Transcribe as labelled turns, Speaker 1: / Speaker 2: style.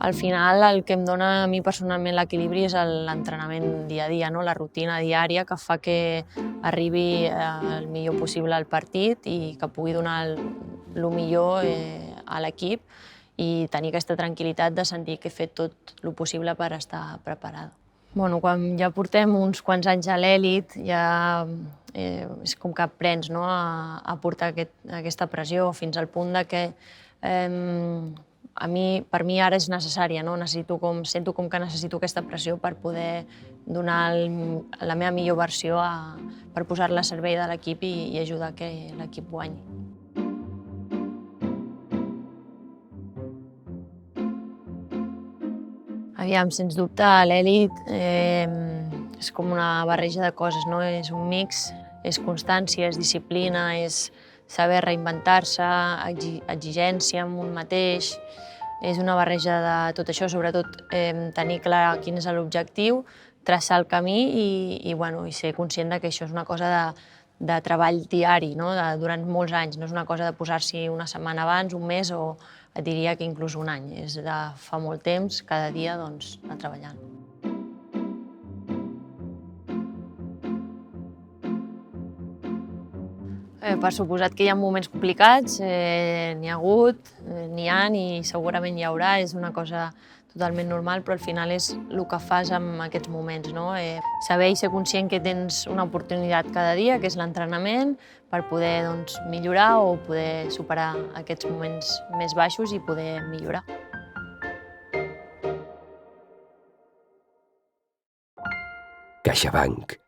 Speaker 1: Al final, el que em dona a mi personalment l'equilibri és l'entrenament dia a dia, no? La rutina diària que fa que arribi el millor possible al partit i que pugui donar el millor a l'equip i tenir aquesta tranquil·litat de sentir que he fet tot el possible per estar preparada. Bueno, quan ja portem uns quants anys a l'elit, ja és com que aprens, no? a portar aquesta pressió fins al punt de que per mi ara és necessària, no? Sento com que necessito aquesta pressió per poder donar la meva millor versió per posar-la al servei de l'equip i ajudar que l'equip guanyi. Aviam, sens dubte, l'elit és com una barreja de coses, no? És un mix, és constància, és disciplina, és saber reinventar-se, exigència amb un mateix. És una barreja de tot això, sobretot tenir clar quin és l'objectiu, traçar el camí i ser conscient que això és una cosa de treball diari, no? Durant molts anys, no és una cosa de posar-s'hi una setmana abans, un mes o et diria que inclús un any. És de fa molt temps, cada dia, doncs, anar treballant. Per suposat que hi ha moments complicats, n'hi ha hagut, n'hi ha i segurament hi haurà, és una cosa totalment normal, però al final és el que fas en aquests moments, no? Saber i ser conscient que tens una oportunitat cada dia, que és l'entrenament, per poder millorar o poder superar aquests moments més baixos i poder millorar.
Speaker 2: CaixaBank.